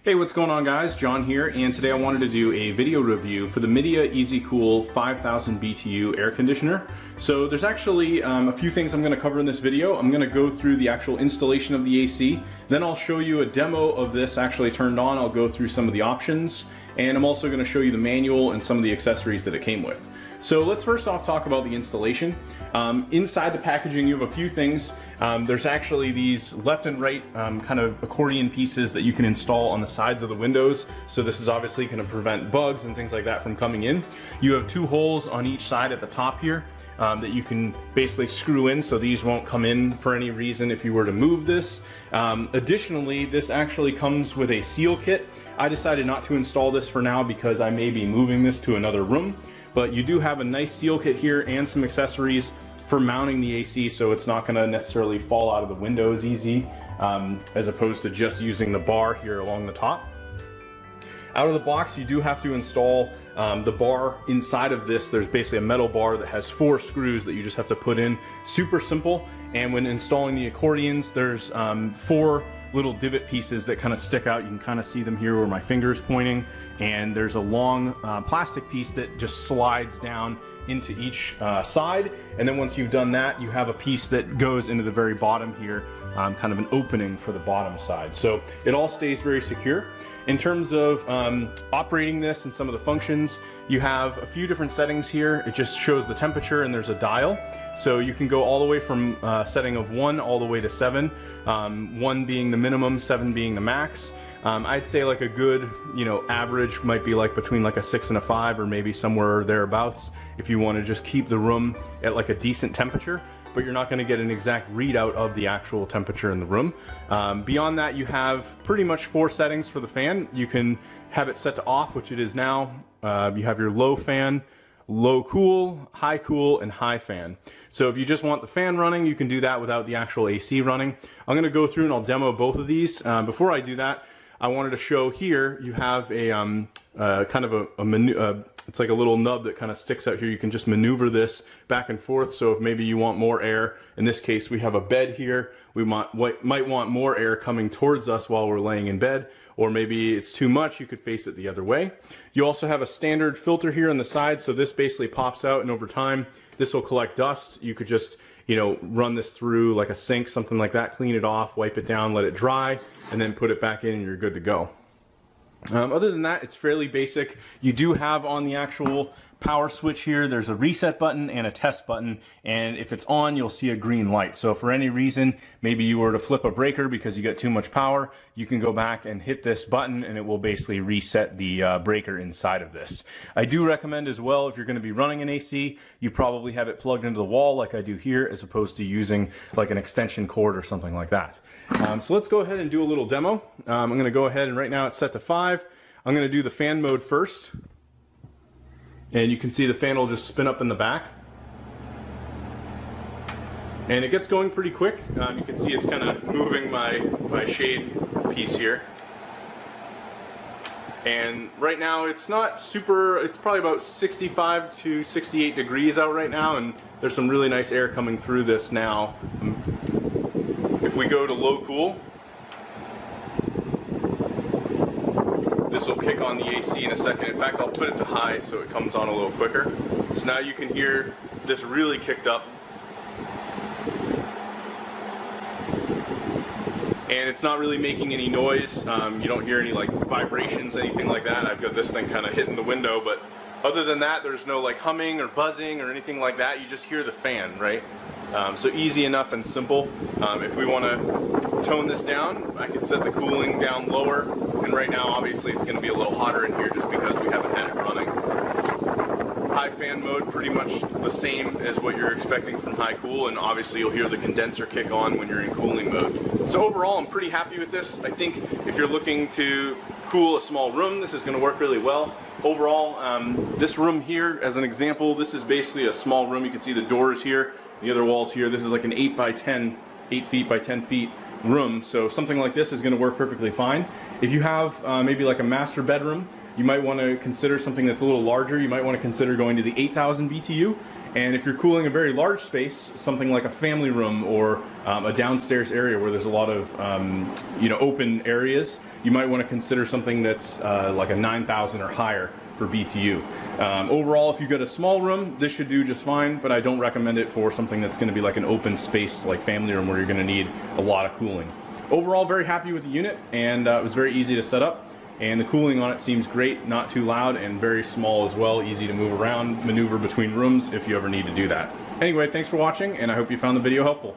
Hey, what's going on guys? John here, and today I wanted to do a video review for the Midea EasyCool 5000 BTU air conditioner. So there's actually a few things I'm going to cover in this video. I'm going to go through the actual installation of the AC, then I'll show you a demo of this actually turned on. I'll go through some of the options, and I'm also going to show you the manual and some of the accessories that it came with. So let's first off talk about the installation. Inside the packaging you have a few things. There's actually these left and right kind of accordion pieces that you can install on the sides of the windows. So this is obviously going to prevent bugs and things like that from coming in. You have two holes on each side at the top here that you can basically screw in, so these won't come in for any reason if you were to move this. Additionally, this actually comes with a seal kit. I decided not to install this for now because I may be moving this to another room. But you do have a nice seal kit here and some accessories for mounting the AC, so it's not going to necessarily fall out of the windows easy, as opposed to just using the bar here along the top. Out of the box, you do have to install the bar inside of this. There's basically a metal bar that has 4 screws that you just have to put in. Super simple. And when installing the accordions, there's 4 little divot pieces that kind of stick out. You can kind of see them here where my finger is pointing, and there's a long plastic piece that just slides down into each side, and then once you've done that, you have a piece that goes into the very bottom here, kind of an opening for the bottom side. So it all stays very secure. In terms of operating this and some of the functions, you have a few different settings here. It just shows the temperature, and there's a dial. So you can go all the way from setting of 1 all the way to 7, 1 being the minimum, 7 being the max. I'd say like a good, average might be like between like a 6 and a 5, or maybe somewhere thereabouts, if you want to just keep the room at like a decent temperature, but you're not going to get an exact readout of the actual temperature in the room. Beyond that, you have pretty much 4 settings for the fan. You can have it set to off, which it is now. You have your low fan, low cool, high cool, and high fan. So if you just want the fan running, you can do that without the actual AC running. I'm going to go through and I'll demo both of these. Before I do that, I wanted to show here, you have a kind of a menu, it's like a little nub that kind of sticks out here. You can just maneuver this back and forth. So if maybe you want more air, in this case we have a bed here, we might want more air coming towards us while we're laying in bed, or maybe it's too much, you could face it the other way. You also have a standard filter here on the side, so this basically pops out, and over time this will collect dust. You could just run this through like a sink, something like that, clean it off, wipe it down, let it dry, and then put it back in and you're good to go. Other than that, it's fairly basic. You do have on the actual power switch here, there's a reset button and a test button, and if it's on, you'll see a green light. So if for any reason, maybe you were to flip a breaker because you get too much power, you can go back and hit this button and it will basically reset the breaker inside of this. I do recommend as well, if you're going to be running an AC, you probably have it plugged into the wall like I do here, as opposed to using like an extension cord or something like that. So let's go ahead and do a little demo. I'm going to go ahead, and right now it's set to 5. I'm going to do the fan mode first. And you can see the fan will just spin up in the back. And it gets going pretty quick. You can see it's kind of moving my shade piece here. And right now it's not super, it's probably about 65 to 68 degrees out right now, and there's some really nice air coming through this now. If we go to low cool, this will kick on the AC in a second. In fact, I'll put it to high so it comes on a little quicker. So now you can hear this really kicked up. And it's not really making any noise. You don't hear any like vibrations, anything like that. I've got this thing kind of hitting the window, but other than that, there's no like humming or buzzing or anything like that. You just hear the fan, right? So easy enough and simple. If we want to tone this down, I can set the cooling down lower, and right now obviously it's going to be a little hotter in here just because we haven't had it running. High fan mode, pretty much the same as what you're expecting from high cool, and obviously you'll hear the condenser kick on when you're in cooling mode. So overall, I'm pretty happy with this. I think if you're looking to cool a small room, this is going to work really well. Overall, this room here, as an example, this is basically a small room. You can see the doors here, the other walls here. This is like an 8 feet by 10 feet room, so something like this is going to work perfectly fine. If you have maybe like a master bedroom, you might want to consider something that's a little larger. You might want to consider going to the 8,000 BTU. And if you're cooling a very large space, something like a family room or a downstairs area where there's a lot of open areas, you might want to consider something that's like a 9,000 or higher for BTU. Overall, if you've got a small room, this should do just fine, but I don't recommend it for something that's going to be like an open space like family room where you're going to need a lot of cooling. Overall, very happy with the unit, and it was very easy to set up. And the cooling on it seems great, not too loud, and very small as well, easy to move around, maneuver between rooms if you ever need to do that. Anyway, thanks for watching, and I hope you found the video helpful.